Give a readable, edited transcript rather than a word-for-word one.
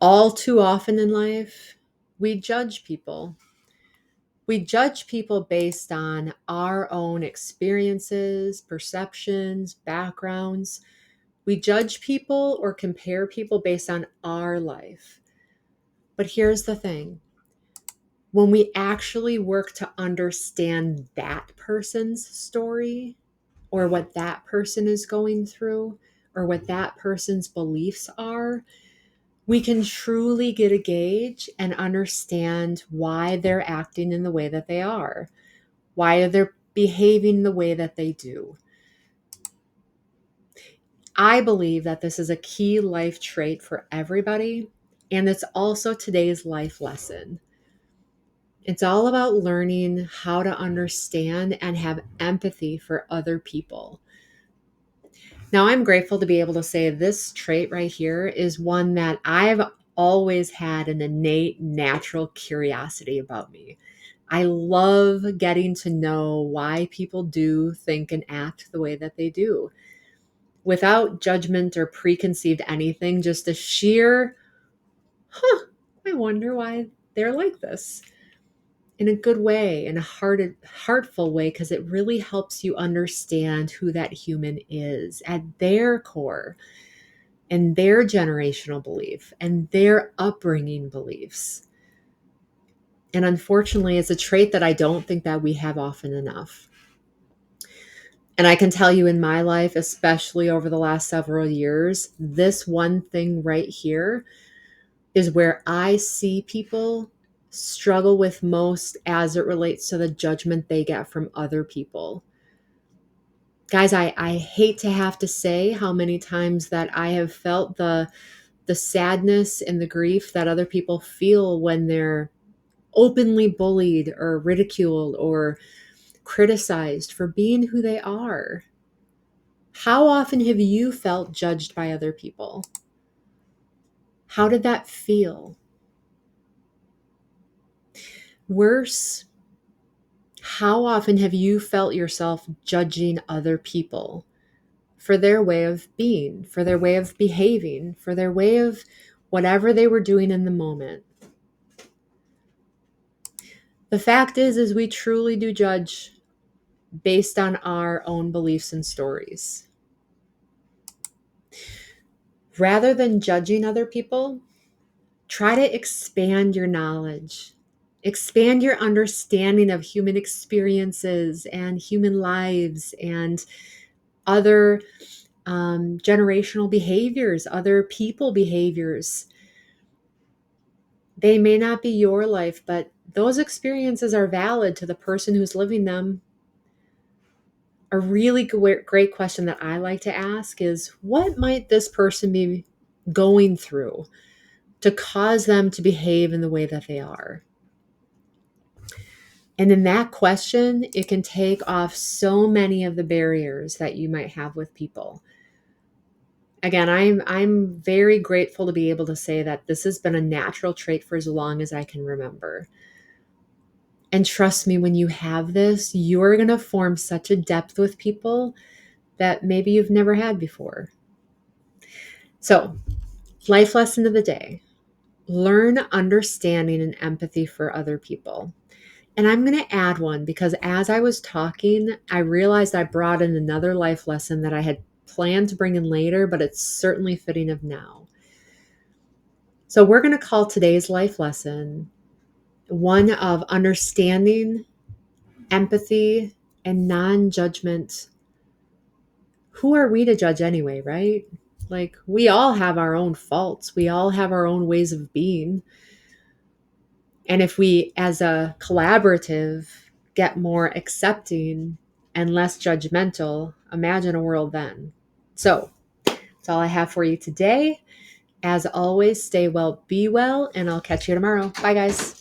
All too often in life, we judge people. We judge people based on our own experiences, perceptions, backgrounds. We judge people or compare people based on our life. But here's the thing: when we actually work to understand that person's story, or what that person is going through, or what that person's beliefs are, we can truly get a gauge and understand why they're acting in the way that they are, why they're behaving the way that they do. I believe that this is a key life trait for everybody, and it's also today's life lesson. It's all about learning how to understand and have empathy for other people. Now, I'm grateful to be able to say this trait right here is one that I've always had an innate natural curiosity about me. I love getting to know why people do, think, and act the way that they do without judgment or preconceived anything, just a sheer, I wonder why they're like this, in a good way, in a heartful way, because it really helps you understand who that human is at their core and their generational belief and their upbringing beliefs. And unfortunately, it's a trait that I don't think that we have often enough. And I can tell you in my life, especially over the last several years, this one thing right here is where I see people struggle with most as it relates to the judgment they get from other people. Guys, I hate to have to say how many times that I have felt the sadness and the grief that other people feel when they're openly bullied or ridiculed or criticized for being who they are. How often have you felt judged by other people? How did that feel? Worse, how often have you felt yourself judging other people for their way of being, for their way of behaving, for their way of whatever they were doing in the moment? The fact is we truly do judge based on our own beliefs and stories. Rather than judging other people, try to expand your knowledge, expand your understanding of human experiences and human lives and other generational behaviors, other people behaviors. They may not be your life, but those experiences are valid to the person who's living them. A really great question that I like to ask is, what might this person be going through to cause them to behave in the way that they are? And in that question, it can take off so many of the barriers that you might have with people. Again, I'm very grateful to be able to say that this has been a natural trait for as long as I can remember. And trust me, when you have this, you're going to form such a depth with people that maybe you've never had before. So, life lesson of the day: learn understanding and empathy for other people. And I'm going to add one because as I was talking, I realized I brought in another life lesson that I had planned to bring in later, but it's certainly fitting of now. So we're going to call today's life lesson one of understanding, empathy, and non-judgment. Who are we to judge anyway, right? Like, we all have our own faults. We all have our own ways of being. And if we, as a collaborative, get more accepting and less judgmental, imagine a world then. So that's all I have for you today. As always, stay well, be well, and I'll catch you tomorrow. Bye, guys.